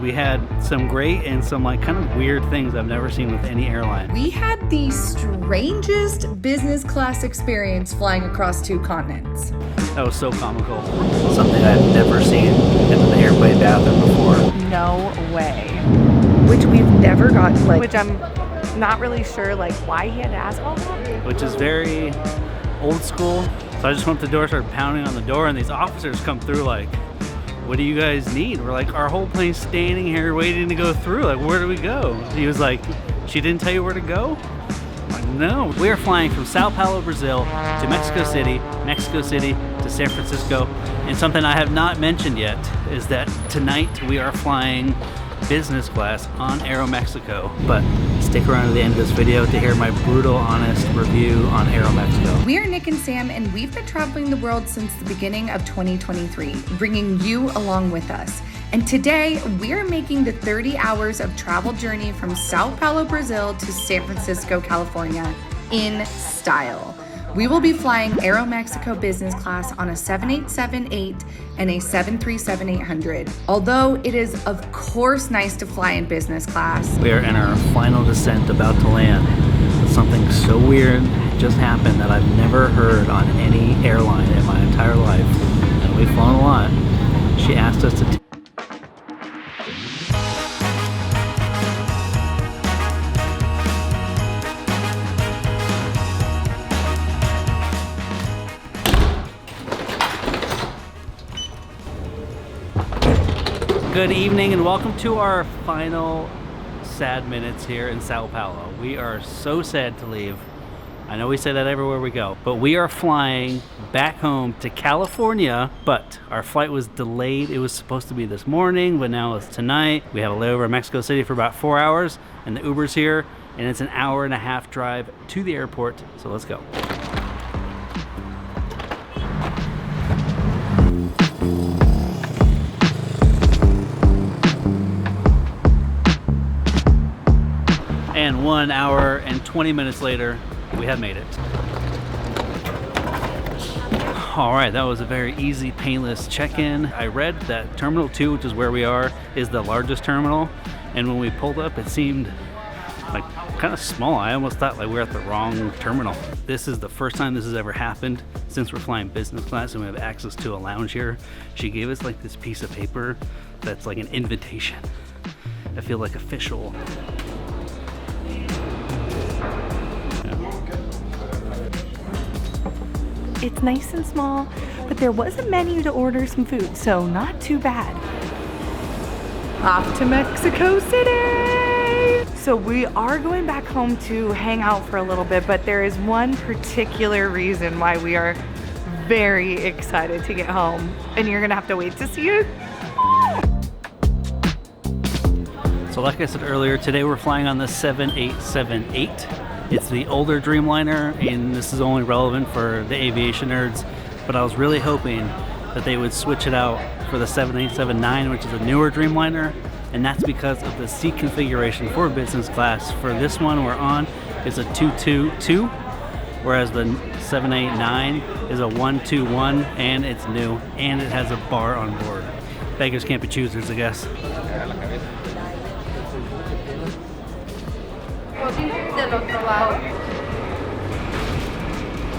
We had some great and some like kind of weird things I've never seen with any airline. We had the strangest business class experience flying across 2 continents. That was so comical. Something I've never seen in the airplane bathroom before. No way. Which we've never got, like... Which I'm not really sure, like, why he had to ask all that. Which is very old school. So I just went to the door, started pounding on the door, and these officers come through like, what do you guys need? We're like, our whole plane's standing here waiting to go through. Like, where do we go? He was like, she didn't tell you where to go? I'm like, no. We are flying from Sao Paulo, Brazil to Mexico City to San Francisco. And something I have not mentioned yet is that tonight we are flying business class on AeroMexico. But stick around to the end of this video to hear my brutal, honest review on AeroMexico. We are Nick and Sam, and we've been traveling the world since the beginning of 2023, bringing you along with us. And today, we are making the 30 hours of travel journey from Sao Paulo, Brazil to San Francisco, California in style. We will be flying AeroMexico Business Class on a 7878 and a 737-800. Although it is, of course, nice to fly in business class. We are in our final descent, about to land. Something so weird just happened that I've never heard on any airline in my entire life. And we've flown a lot. She asked us to Good evening and welcome to our final sad minutes here in Sao Paulo. We are so sad to leave. I know we say that everywhere we go, but we are flying back home to California, but our flight was delayed. It was supposed to be this morning, but now it's tonight. We have a layover in Mexico City for about 4 hours, and the Uber's here, and it's an 1.5-hour drive to the airport, so let's go. And 1 hour and 20 minutes later, we have made it. All right, that was a very easy, painless check-in. I read that Terminal 2, which is where we are, is the largest terminal. And when we pulled up, it seemed like kind of small. I almost thought like we're at the wrong terminal. This is the first time this has ever happened since we're flying business class and we have access to a lounge here. She gave us like this piece of paper that's like an invitation. I feel like official. It's nice and small, but there was a menu to order some food, so not too bad. Off to Mexico City! So we are going back home to hang out for a little bit, but there is one particular reason why we are very excited to get home, and you're gonna have to wait to see it. So like I said earlier, today we're flying on the 7878. It's the older Dreamliner, and this is only relevant for the aviation nerds, but I was really hoping that they would switch it out for the 7879, which is a newer Dreamliner, and that's because of the seat configuration for business class. For this one we're on is a 222, whereas the 789 is a 121, and it's new, and it has a bar on board. Beggars can't be choosers, I guess.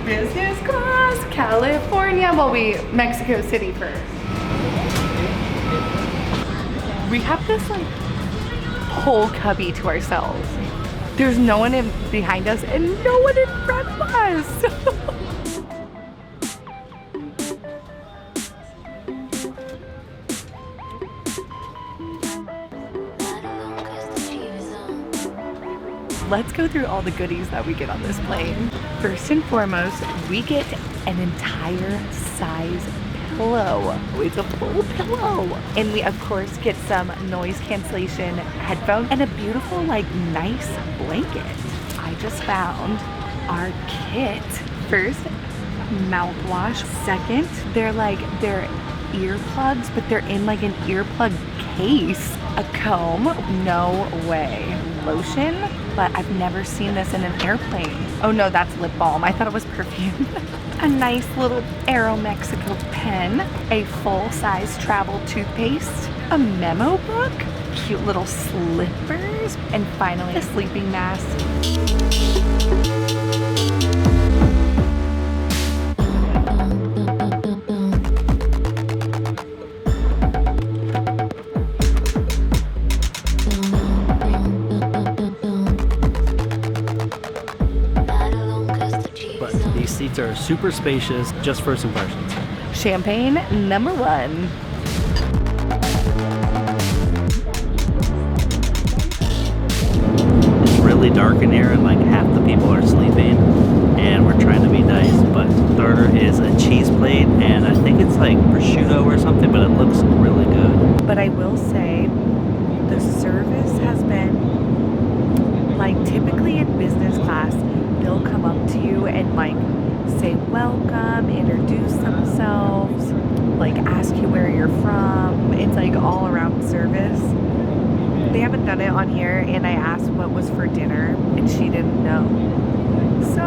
Business class, California. Well, Mexico City first. We have this like whole cubby to ourselves. There's no one behind us and no one in front of us. Let's go through all the goodies that we get on this plane. First and foremost, we get an entire size pillow. It's a full pillow. And we of course get some noise cancellation headphones and a beautiful like nice blanket. I just found our kit. First, mouthwash. Second, they're earplugs, but they're in like an earplug case. A comb, no way. Lotion, but I've never seen this in an airplane. Oh no, that's lip balm. I thought it was perfume. A nice little AeroMexico pen, a full-size travel toothpaste, a memo book, cute little slippers, and finally a sleeping mask. But these seats are super spacious. Just first impressions. Champagne number one. It's really dark in here and like half the people are sleeping and we're trying to be nice, but the order is a cheese plate and I think it's like prosciutto or something, but it looks really good. But I will say the service has been like, typically in business class they'll come up to you and like say welcome, introduce themselves, like ask you where you're from. It's like all around service. They haven't done it on here, and I asked what was for dinner and she didn't know. So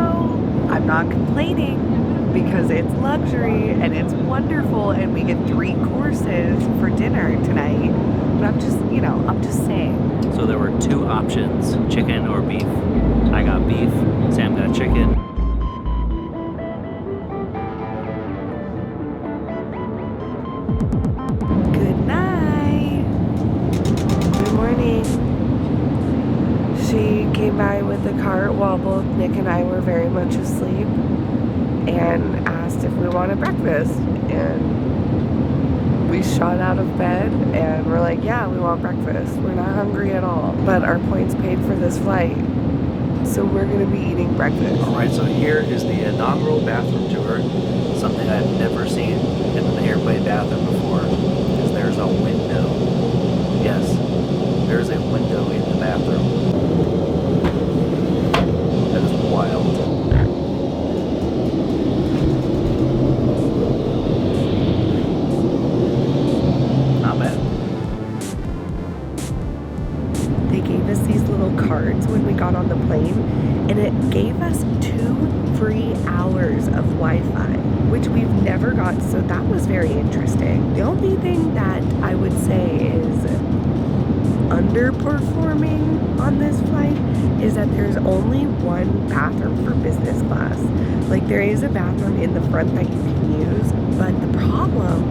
I'm not complaining because it's luxury and it's wonderful and we get 3 courses for dinner tonight. But I'm just, you know, I'm just saying. So there were 2 options, chicken or beef. I got beef, Sam got chicken. Good night. Good morning. She came by with the cart while both Nick and I were very much asleep and asked if we wanted breakfast. And we shot out of bed and we're like, yeah, we want breakfast. We're not hungry at all. But our points paid for this flight, so we're gonna be eating breakfast. All right, so here is the inaugural bathroom tour. Something I've never seen in an airplane bathroom before, is there's a window. Yes, there's a window in the bathroom. That is wild. Not bad. They gave us these little cards when we got on the plane, and it gave us 2 free hours of Wi-Fi, which we've never got, so that was very interesting. The only thing that I would say is underperforming on this flight is that there's only 1 bathroom for business class. Like, there is a bathroom in the front that you can use, but the problem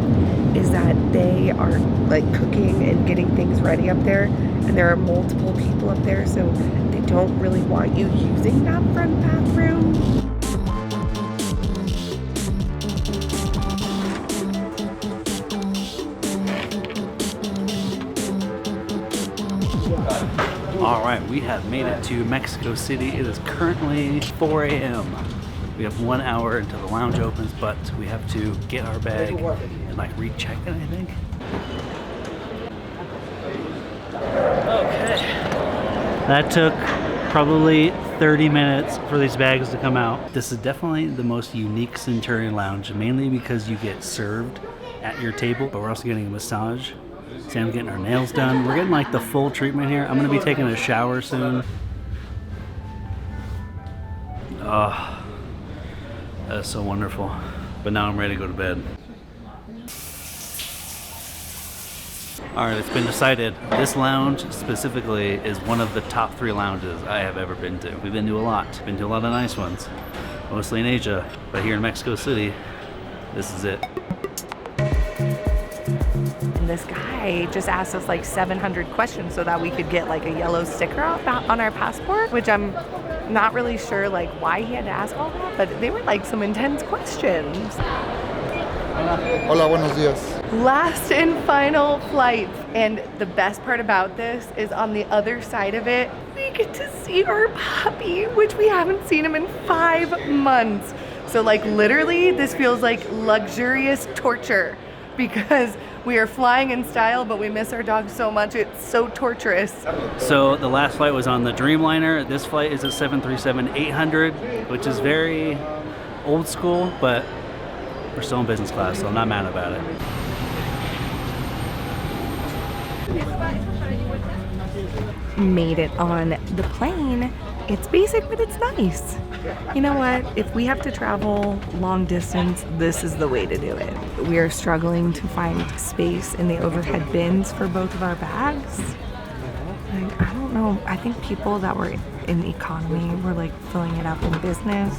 is that they are like cooking and getting things ready up there, and there are multiple people up there, so they don't really want you using that front bathroom. All right, we have made it to Mexico City. It is currently 4 a.m. We have 1 hour until the lounge opens, but we have to get our bag and like recheck it, I think. Okay. That took probably 30 minutes for these bags to come out. This is definitely the most unique Centurion lounge, mainly because you get served at your table, but we're also getting a massage. Sam's getting her nails done. We're getting like the full treatment here. I'm gonna be taking a shower soon. Oh, that is so wonderful. But now I'm ready to go to bed. All right, it's been decided. This lounge specifically is one of the top 3 lounges I have ever been to. We've been to a lot. Been to a lot of nice ones, mostly in Asia. But here in Mexico City, this is it. And this guy just asked us like 700 questions so that we could get like a yellow sticker on our passport, which I'm not really sure like why he had to ask all that, but they were like some intense questions. Hola, buenos días. Last and final flight, and the best part about this is on the other side of it, we get to see our puppy, which we haven't seen him in 5 months. So like literally this feels like luxurious torture because we are flying in style, but we miss our dog so much. It's so torturous. So the last flight was on the Dreamliner. This flight is a 737-800, which is very old school, but we're still in business class, so I'm not mad about it. Made it on the plane. It's basic, but it's nice. You know what? If we have to travel long distance, this is the way to do it. We are struggling to find space in the overhead bins for both of our bags. know, I think people that were in economy were like filling it up in business.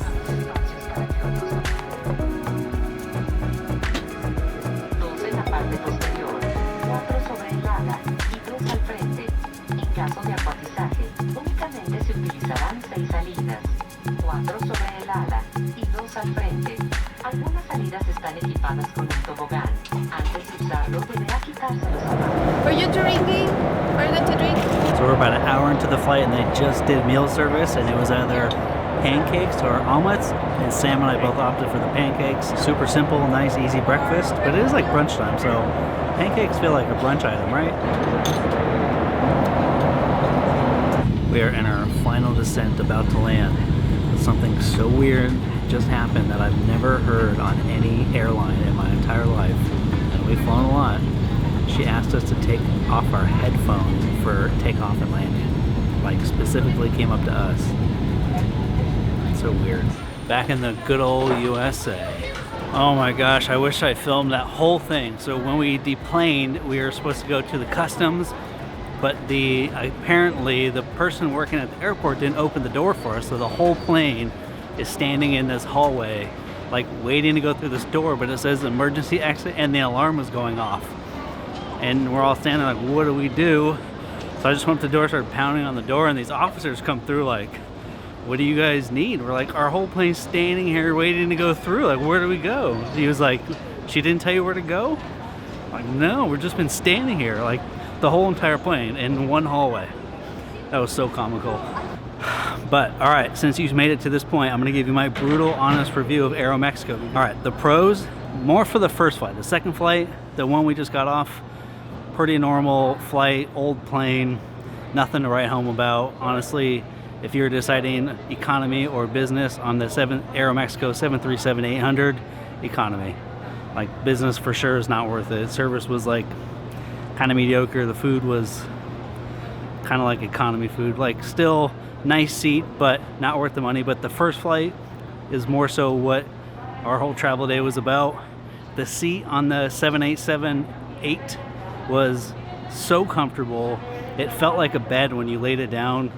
Are you drinking? Are you going to drink? So we're about an hour into the flight and they just did meal service, and it was either pancakes or omelets, and Sam and I both opted for the pancakes. Super simple, nice, easy breakfast, but it is like brunch time, so pancakes feel like a brunch item, right? We are in our final descent, about to land. Something so weird just happened that I've never heard on any airline in my entire life, and we've flown a lot. She asked us to take off our headphones for takeoff and landing. Like, specifically came up to us. It's so weird. Back in the good old USA. Oh my gosh, I wish I filmed that whole thing. So when we deplaned, we were supposed to go to the customs, but apparently the person working at the airport didn't open the door for us, so the whole plane is standing in this hallway, like waiting to go through this door, but it says emergency exit and the alarm was going off. And we're all standing like, what do we do? So I just went up to the door, started pounding on the door, and these officers come through like, what do you guys need? We're like, our whole plane's standing here waiting to go through. Like, where do we go? He was like, she didn't tell you where to go? I'm like, no, we've just been standing here, like the whole entire plane in one hallway. That was so comical. But, all right, since you've made it to this point, I'm gonna give you my brutal, honest review of AeroMexico. All right, the pros, more for the first flight. The second flight, the one we just got off, pretty normal flight, old plane, nothing to write home about. Honestly, if you're deciding economy or business on the AeroMexico 737-800, economy. Like, business for sure is not worth it. Service was like kind of mediocre. The food was kind of like economy food. Like, still nice seat, but not worth the money. But the first flight is more so what our whole travel day was about. The seat on the 787-8 was so comfortable. It felt like a bed when you laid it down.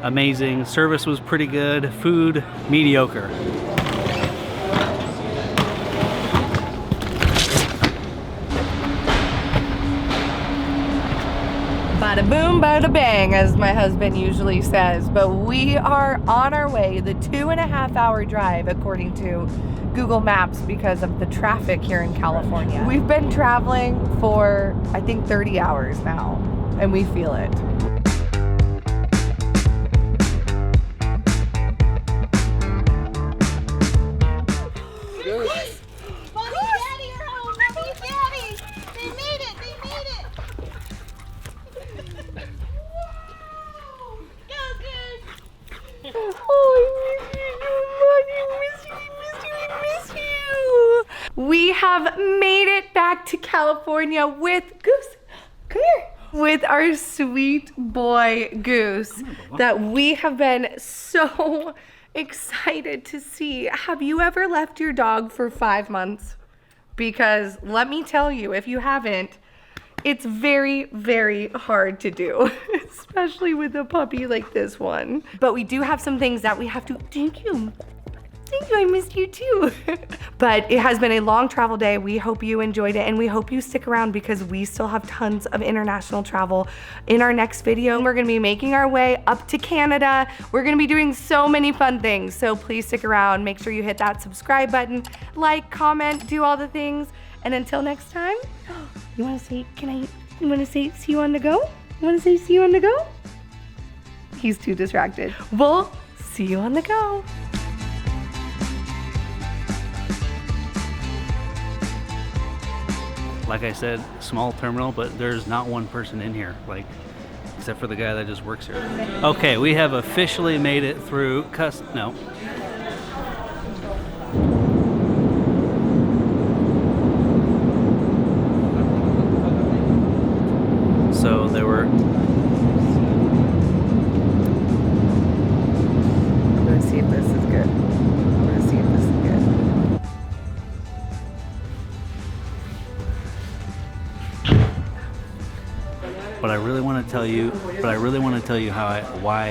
Amazing. Service was pretty good. Food, mediocre. Bada boom, bada bang, as my husband usually says. But we are on our way, the 2.5-hour drive, according to Google Maps, because of the traffic here in California. We've been traveling for, I think, 30 hours now, and we feel it. We have made it back to California with Goose. Come here. With our sweet boy Goose that we have been so excited to see. Have you ever left your dog for 5 months? Because let me tell you, if you haven't, it's very, very hard to do, especially with a puppy like this one. But we do have some things that we have to, thank you, I missed you too. But it has been a long travel day. We hope you enjoyed it, and we hope you stick around because we still have tons of international travel in our next video. We're gonna be making our way up to Canada. We're gonna be doing so many fun things, so please stick around. Make sure you hit that subscribe button, like, comment, do all the things. And until next time, you wanna say, you wanna say see you on the go? You wanna say see you on the go? He's too distracted. We'll see you on the go. Like I said, small terminal, but there's not one person in here, like, except for the guy that just works here. Okay, we have officially made it through no. So there were... I'm gonna see if this is good. I'm gonna see if this is good. But I really want to tell tell you, but I really want to tell you why